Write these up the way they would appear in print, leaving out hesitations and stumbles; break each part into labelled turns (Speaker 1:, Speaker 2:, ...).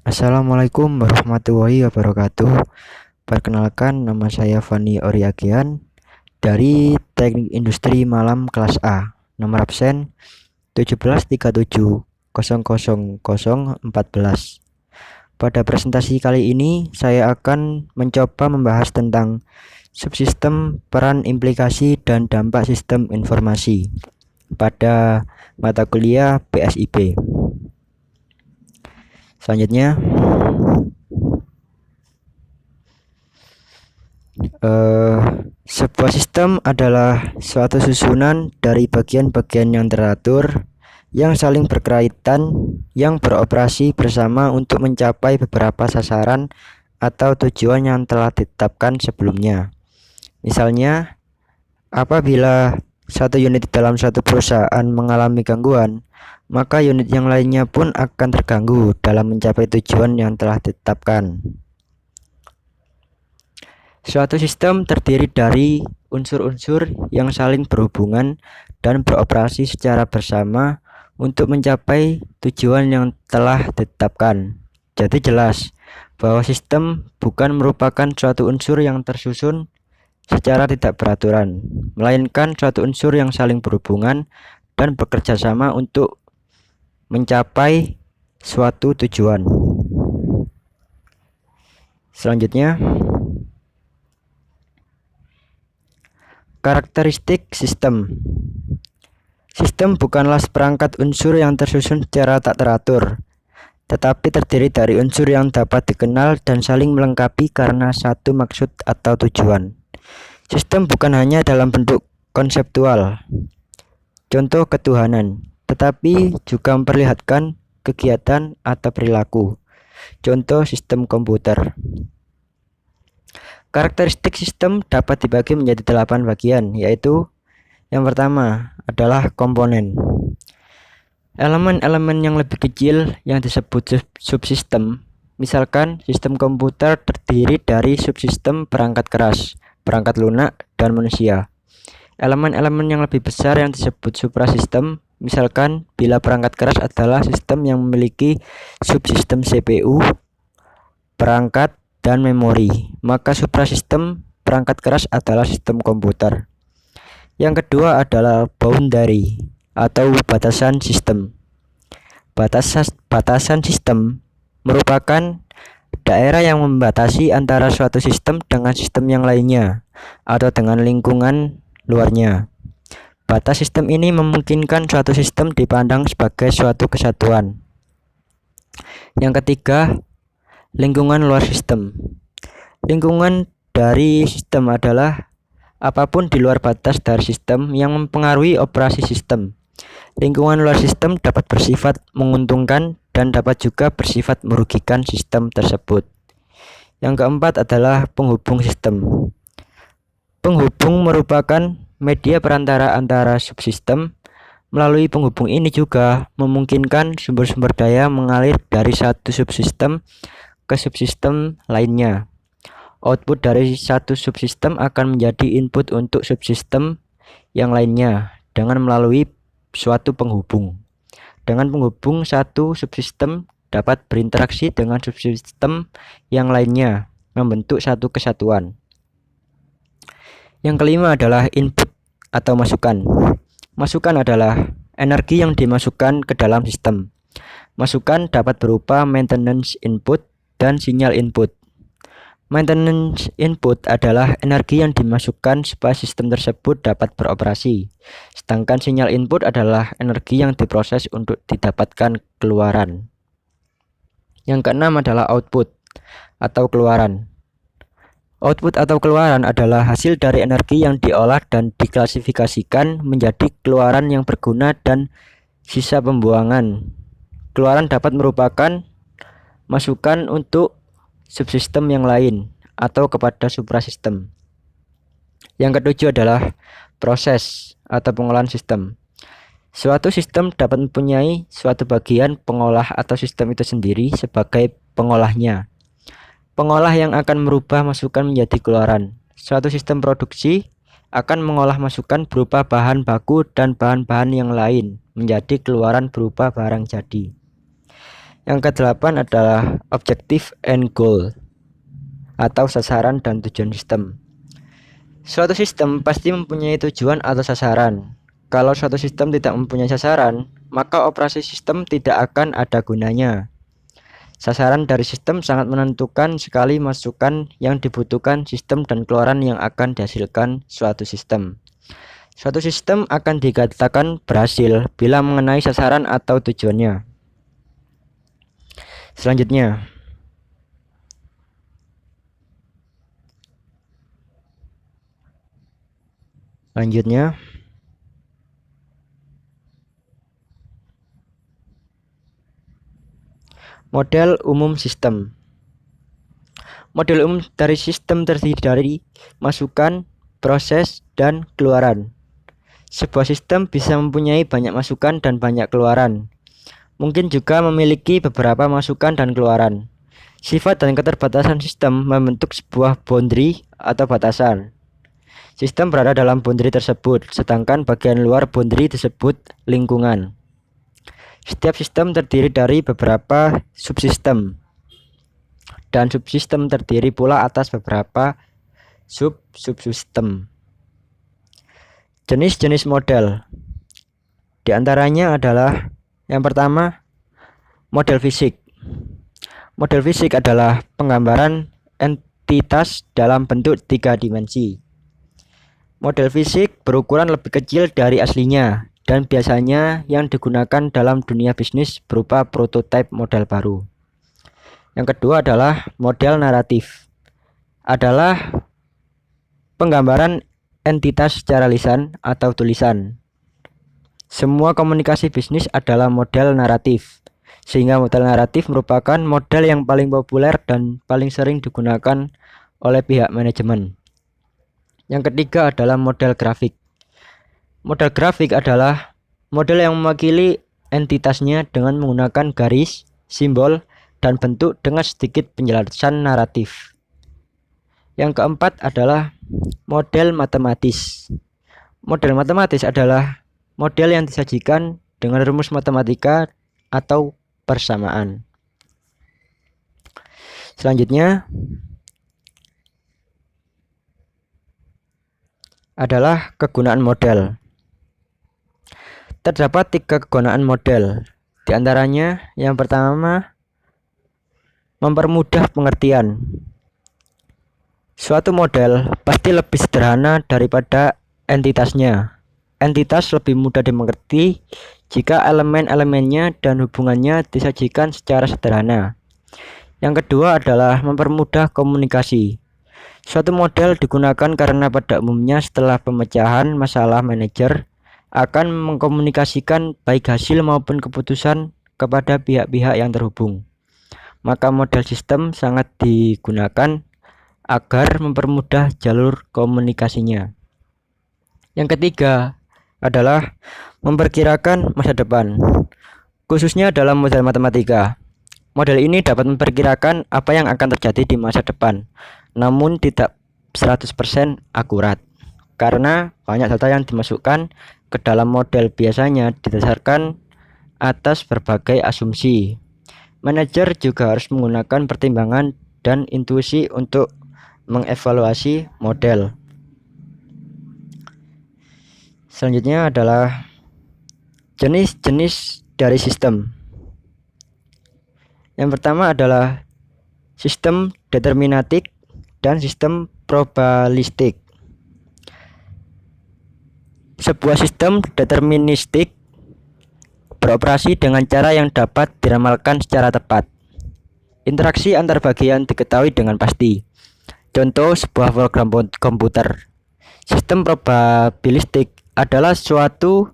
Speaker 1: Assalamualaikum warahmatullahi wabarakatuh. Perkenalkan, nama saya Fani Oriagian dari Teknik Industri Malam kelas A. Nomor absen 1737000014. Pada presentasi kali ini saya akan mencoba membahas tentang subsistem, peran, implikasi, dan dampak sistem informasi pada mata kuliah PSIP. Selanjutnya, sebuah sistem adalah suatu susunan dari bagian-bagian yang teratur, yang saling berkaitan, yang beroperasi bersama untuk mencapai beberapa sasaran atau tujuan yang telah ditetapkan sebelumnya. Misalnya, apabila satu unit dalam satu perusahaan mengalami gangguan, maka unit yang lainnya pun akan terganggu dalam mencapai tujuan yang telah ditetapkan. Suatu sistem terdiri dari unsur-unsur yang saling berhubungan dan beroperasi secara bersama untuk mencapai tujuan yang telah ditetapkan. Jadi jelas bahwa sistem bukan merupakan suatu unsur yang tersusun secara tidak beraturan, melainkan suatu unsur yang saling berhubungan dan bekerja sama untuk mencapai suatu tujuan. Selanjutnya, karakteristik sistem. Sistem bukanlah seperangkat unsur yang tersusun secara tak teratur, tetapi terdiri dari unsur yang dapat dikenal dan saling melengkapi karena satu maksud atau tujuan. Sistem bukan hanya dalam bentuk konseptual, contoh ketuhanan, tetapi juga memperlihatkan kegiatan atau perilaku, contoh sistem komputer. Karakteristik sistem dapat dibagi menjadi 8 bagian, yaitu yang pertama adalah komponen. Elemen-elemen yang lebih kecil yang disebut subsistem. Misalkan sistem komputer terdiri dari subsistem perangkat keras, perangkat lunak, dan manusia. Elemen-elemen yang lebih besar yang disebut suprasistem. Misalkan bila perangkat keras adalah sistem yang memiliki subsistem CPU, perangkat, dan memori, maka suprasistem perangkat keras adalah sistem komputer. Yang kedua adalah boundary atau batasan sistem. Batasan sistem merupakan daerah yang membatasi antara suatu sistem dengan sistem yang lainnya atau dengan lingkungan luarnya. Batas sistem ini memungkinkan suatu sistem dipandang sebagai suatu kesatuan. Yang ketiga, lingkungan luar sistem. Lingkungan dari sistem adalah apapun di luar batas dari sistem yang mempengaruhi operasi sistem. Lingkungan luar sistem dapat bersifat menguntungkan dan dapat juga bersifat merugikan sistem tersebut. Yang keempat adalah penghubung sistem. Penghubung merupakan media perantara antara subsistem. Melalui penghubung ini juga memungkinkan sumber-sumber daya mengalir dari satu subsistem ke subsistem lainnya. Output dari satu subsistem akan menjadi input untuk subsistem yang lainnya dengan melalui suatu penghubung. Dengan penghubung, satu subsistem dapat berinteraksi dengan subsistem yang lainnya, membentuk satu kesatuan. Yang kelima adalah input atau masukan. Masukan adalah energi yang dimasukkan ke dalam sistem. Masukan dapat berupa maintenance input dan sinyal input. Maintenance input adalah energi yang dimasukkan supaya sistem tersebut dapat beroperasi. Sedangkan sinyal input adalah energi yang diproses untuk didapatkan keluaran. Yang keenam adalah output atau keluaran. Output atau keluaran adalah hasil dari energi yang diolah dan diklasifikasikan menjadi keluaran yang berguna dan sisa pembuangan. Keluaran dapat merupakan masukan untuk subsistem yang lain atau kepada suprasistem. Yang ketujuh adalah proses atau pengolahan sistem. Suatu sistem dapat mempunyai suatu bagian pengolah atau sistem itu sendiri sebagai pengolahnya. Pengolah yang akan merubah masukan menjadi keluaran. Suatu sistem produksi akan mengolah masukan berupa bahan baku dan bahan-bahan yang lain menjadi keluaran berupa barang jadi. Yang kedelapan adalah objective and goal atau sasaran dan tujuan sistem. Suatu sistem pasti mempunyai tujuan atau sasaran. Kalau suatu sistem tidak mempunyai sasaran, maka operasi sistem tidak akan ada gunanya. Sasaran dari sistem sangat menentukan sekali masukan yang dibutuhkan sistem dan keluaran yang akan dihasilkan suatu sistem. Suatu sistem akan dikatakan berhasil bila mengenai sasaran atau tujuannya. Selanjutnya, model umum sistem. Model umum dari sistem terdiri dari masukan, proses, dan keluaran. Sebuah sistem bisa mempunyai banyak masukan dan banyak keluaran. Mungkin juga memiliki beberapa masukan dan keluaran. Sifat dan keterbatasan sistem membentuk sebuah boundary atau batasan. Sistem berada dalam boundary tersebut, sedangkan bagian luar boundary disebut lingkungan. Setiap sistem terdiri dari beberapa subsistem, dan subsistem terdiri pula atas beberapa subsistem. Jenis-jenis model di antaranya adalah yang pertama, model fisik. Model fisik adalah penggambaran entitas dalam bentuk 3 dimensi. Model fisik berukuran lebih kecil dari aslinya dan biasanya yang digunakan dalam dunia bisnis berupa prototipe model baru. Yang kedua adalah model naratif. Adalah penggambaran entitas secara lisan atau tulisan. Semua komunikasi bisnis adalah model naratif, sehingga model naratif merupakan model yang paling populer dan paling sering digunakan oleh pihak manajemen. Yang ketiga adalah model grafik. Model grafik adalah model yang mewakili entitasnya dengan menggunakan garis, simbol, dan bentuk dengan sedikit penjelasan naratif. Yang keempat adalah model matematis. Model matematis adalah model yang disajikan dengan rumus matematika atau persamaan. Selanjutnya adalah kegunaan model. Terdapat 3 kegunaan model. Di antaranya yang pertama, mempermudah pengertian. Suatu model pasti lebih sederhana daripada entitasnya. Entitas lebih mudah dimengerti jika elemen-elemennya dan hubungannya disajikan secara sederhana. Yang kedua adalah mempermudah komunikasi. Suatu model digunakan karena pada umumnya setelah pemecahan masalah manajer akan mengkomunikasikan baik hasil maupun keputusan kepada pihak-pihak yang terhubung. Maka model sistem sangat digunakan agar mempermudah jalur komunikasinya. Yang ketiga adalah memperkirakan masa depan, khususnya dalam model matematika. Model ini dapat memperkirakan apa yang akan terjadi di masa depan, namun tidak 100% akurat, karena banyak data yang dimasukkan ke dalam model biasanya didasarkan atas berbagai asumsi. Manajer juga harus menggunakan pertimbangan dan intuisi untuk mengevaluasi model. Selanjutnya adalah jenis-jenis dari sistem. Yang pertama adalah sistem deterministik dan sistem probabilistik. Sebuah sistem deterministik beroperasi dengan cara yang dapat diramalkan secara tepat. Interaksi antar bagian diketahui dengan pasti. Contoh sebuah program komputer. Sistem probabilistik adalah suatu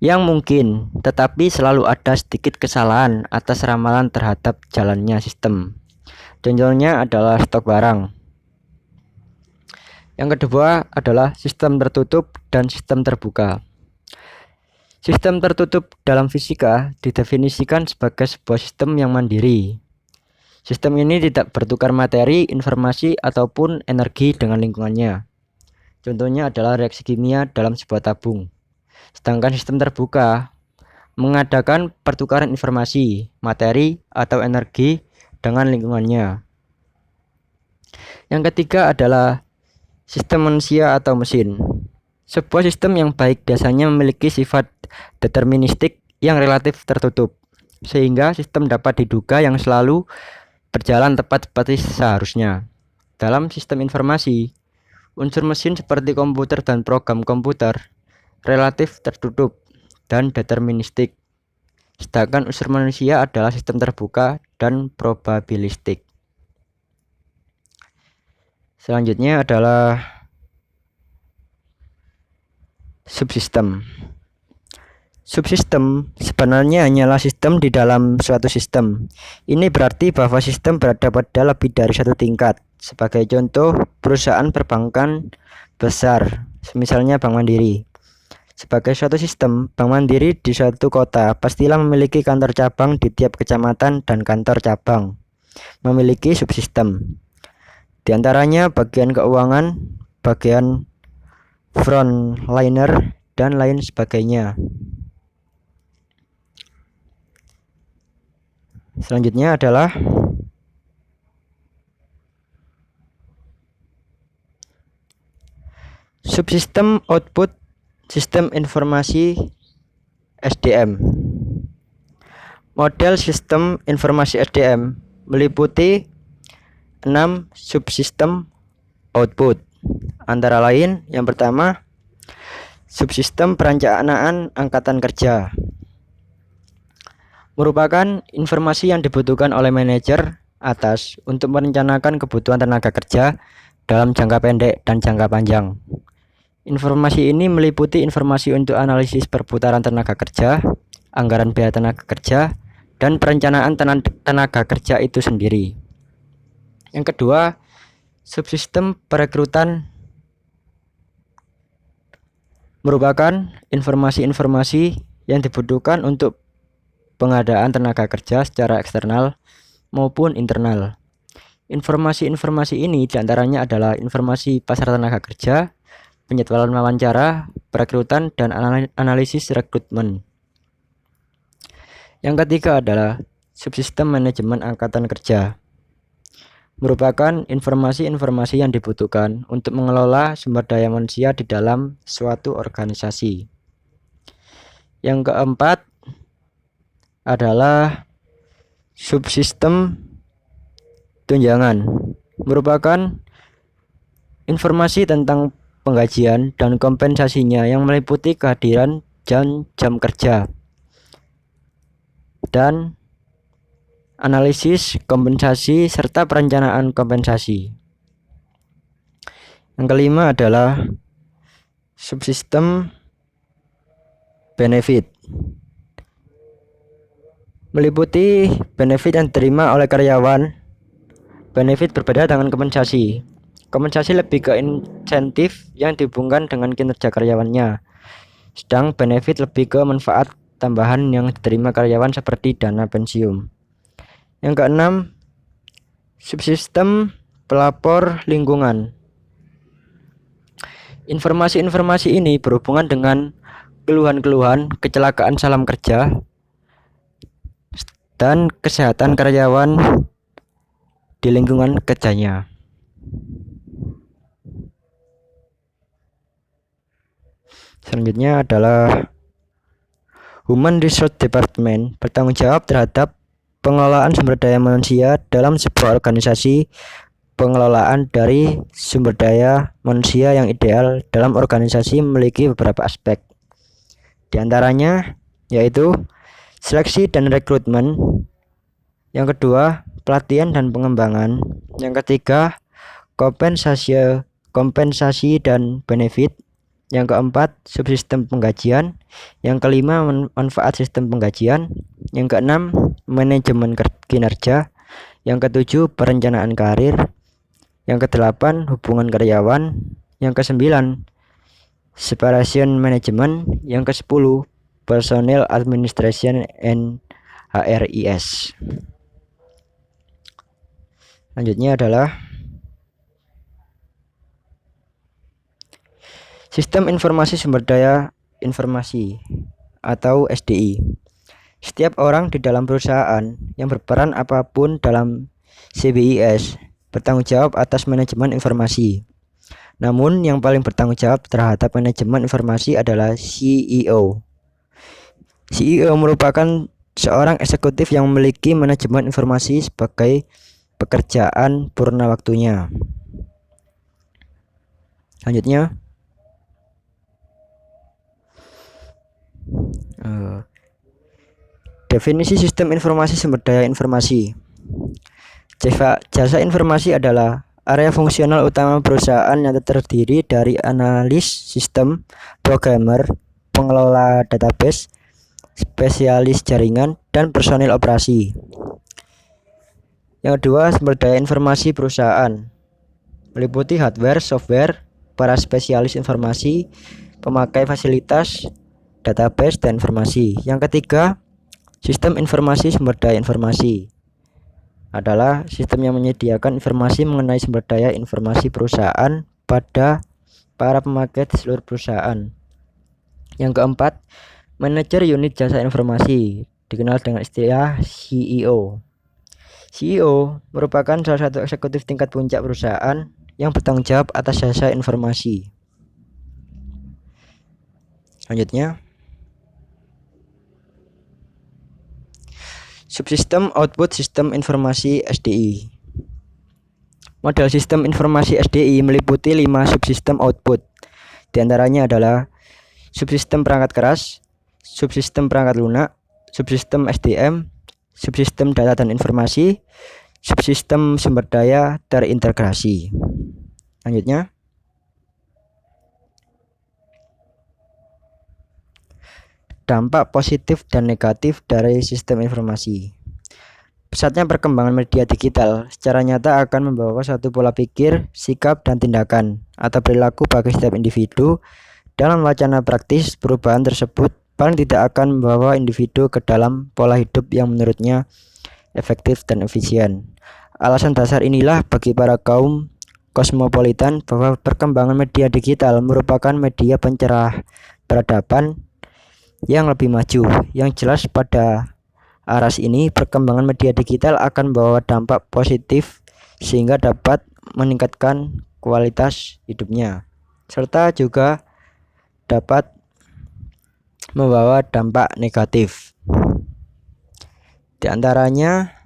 Speaker 1: yang mungkin, tetapi selalu ada sedikit kesalahan atas ramalan terhadap jalannya sistem. Contohnya adalah stok barang. Yang kedua adalah sistem tertutup dan sistem terbuka. Sistem tertutup dalam fisika didefinisikan sebagai sebuah sistem yang mandiri. Sistem ini tidak bertukar materi, informasi, ataupun energi dengan lingkungannya. Contohnya adalah reaksi kimia dalam sebuah tabung. Sedangkan sistem terbuka mengadakan pertukaran informasi, materi, atau energi dengan lingkungannya. Yang ketiga adalah sistem manusia atau mesin. Sebuah sistem yang baik biasanya memiliki sifat deterministik yang relatif tertutup, sehingga sistem dapat diduga yang selalu berjalan tepat seperti seharusnya. Dalam sistem informasi, unsur mesin seperti komputer dan program komputer relatif tertutup dan deterministik, sedangkan unsur manusia adalah sistem terbuka dan probabilistik. Selanjutnya adalah subsistem. Subsistem sebenarnya hanyalah sistem di dalam suatu sistem. Ini berarti bahwa sistem berada pada lebih dari satu tingkat. Sebagai contoh, perusahaan perbankan besar, misalnya Bank Mandiri. Sebagai suatu sistem, Bank Mandiri di suatu kota pastilah memiliki kantor cabang di tiap kecamatan dan kantor cabang memiliki subsistem. Di antaranya bagian keuangan, bagian frontliner, dan lain sebagainya. Selanjutnya adalah subsistem output sistem informasi SDM. Model sistem informasi SDM meliputi 6 subsistem output. Antara lain, yang pertama, subsistem perencanaan angkatan kerja. Merupakan informasi yang dibutuhkan oleh manajer atas untuk merencanakan kebutuhan tenaga kerja dalam jangka pendek dan jangka panjang. Informasi ini meliputi informasi untuk analisis perputaran tenaga kerja, anggaran biaya tenaga kerja, dan perencanaan tenaga kerja itu sendiri. Yang kedua, subsistem perekrutan merupakan informasi-informasi yang dibutuhkan untuk pengadaan tenaga kerja secara eksternal maupun internal. Informasi-informasi ini diantaranya adalah informasi pasar tenaga kerja, penjadwalan wawancara, perekrutan, dan analisis rekrutmen. Yang ketiga adalah subsistem manajemen angkatan kerja. Merupakan informasi-informasi yang dibutuhkan untuk mengelola sumber daya manusia di dalam suatu organisasi. Yang keempat adalah subsistem tunjangan. Merupakan informasi tentang penggajian dan kompensasinya yang meliputi kehadiran jam kerja dan analisis kompensasi serta perencanaan kompensasi. Yang kelima adalah subsistem benefit. Meliputi benefit yang diterima oleh karyawan. Benefit berbeda dengan kompensasi. Kompensasi lebih ke insentif yang dihubungkan dengan kinerja karyawannya. Sedang benefit lebih ke manfaat tambahan yang diterima karyawan seperti dana pensiun. Yang keenam, subsistem pelapor lingkungan. Informasi-informasi ini berhubungan dengan keluhan-keluhan kecelakaan salam kerja dan kesehatan karyawan di lingkungan kerjanya. Selanjutnya adalah Human Resource Department bertanggung jawab terhadap pengelolaan sumber daya manusia dalam sebuah organisasi. Pengelolaan dari sumber daya manusia yang ideal dalam organisasi memiliki beberapa aspek. Di antaranya yaitu seleksi dan rekrutmen. Yang kedua, pelatihan dan pengembangan. Yang ketiga, kompensasi dan benefit. Yang keempat, subsistem penggajian. Yang kelima, manfaat sistem penggajian. Yang keenam, manajemen kinerja. Yang ketujuh, perencanaan karir. Yang kedelapan, hubungan karyawan. Yang kesembilan, separation management. Yang kesepuluh, personnel administration and HRIS. Selanjutnya adalah Sistem Informasi Sumber Daya Informasi atau SDI. Setiap orang di dalam perusahaan yang berperan apapun dalam CBIS bertanggung jawab atas manajemen informasi. Namun yang paling bertanggung jawab terhadap manajemen informasi adalah CEO. CEO merupakan seorang eksekutif yang memiliki manajemen informasi sebagai pekerjaan purna waktunya. Selanjutnya, definisi sistem informasi sumber daya informasi. Jasa informasi adalah area fungsional utama perusahaan yang terdiri dari analis sistem, programmer, pengelola database, spesialis jaringan, dan personil operasi. Yang kedua, sumber daya informasi perusahaan meliputi hardware, software, para spesialis informasi, pemakai fasilitas, database, dan informasi. Yang ketiga, sistem informasi sumber daya informasi adalah sistem yang menyediakan informasi mengenai sumber daya informasi perusahaan pada para pemakai di seluruh perusahaan. Yang keempat, manajer unit jasa informasi dikenal dengan istilah CEO. CEO merupakan salah satu eksekutif tingkat puncak perusahaan yang bertanggung jawab atas jasa informasi. Selanjutnya, subsistem output sistem informasi SDI. Model sistem informasi SDI meliputi 5 subsistem output. Di antaranya adalah subsistem perangkat keras, subsistem perangkat lunak, subsistem SDM, subsistem data dan informasi, subsistem sumber daya terintegrasi. Selanjutnya, dampak positif dan negatif dari sistem informasi. Pesatnya perkembangan media digital secara nyata akan membawa satu pola pikir, sikap, dan tindakan atau perilaku bagi setiap individu. Dalam wacana praktis, perubahan tersebut paling tidak akan membawa individu ke dalam pola hidup yang menurutnya efektif dan efisien. Alasan dasar inilah bagi para kaum kosmopolitan bahwa perkembangan media digital merupakan media pencerah peradaban yang lebih maju. Yang jelas pada aras ini, perkembangan media digital akan membawa dampak positif sehingga dapat meningkatkan kualitas hidupnya, serta juga dapat membawa dampak negatif. Di antaranya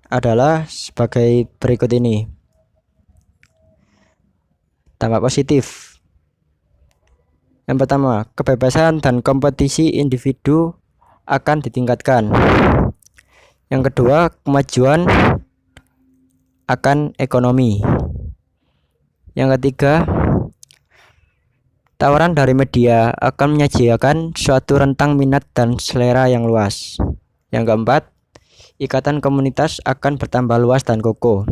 Speaker 1: adalah sebagai berikut ini. Dampak positif. Yang pertama, kebebasan dan kompetisi individu akan ditingkatkan. Yang kedua, kemajuan akan ekonomi. Yang ketiga, tawaran dari media akan menyajikan suatu rentang minat dan selera yang luas. Yang keempat, ikatan komunitas akan bertambah luas dan kokoh.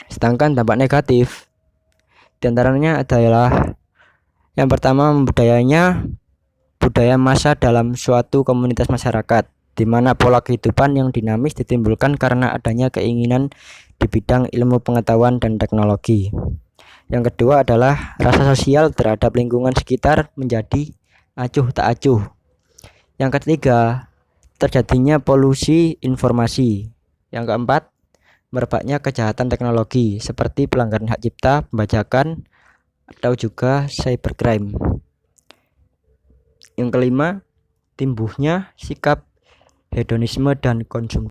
Speaker 1: Sedangkan dampak negatif diantaranya adalah yang pertama, budaya massa dalam suatu komunitas masyarakat, di mana pola kehidupan yang dinamis ditimbulkan karena adanya keinginan di bidang ilmu pengetahuan dan teknologi. Yang kedua adalah rasa sosial terhadap lingkungan sekitar menjadi acuh tak acuh. Yang ketiga, terjadinya polusi informasi. Yang keempat, merebaknya kejahatan teknologi seperti pelanggaran hak cipta, pembajakan, atau juga cybercrime. Yang kelima, tumbuhnya sikap hedonisme dan konsumsi.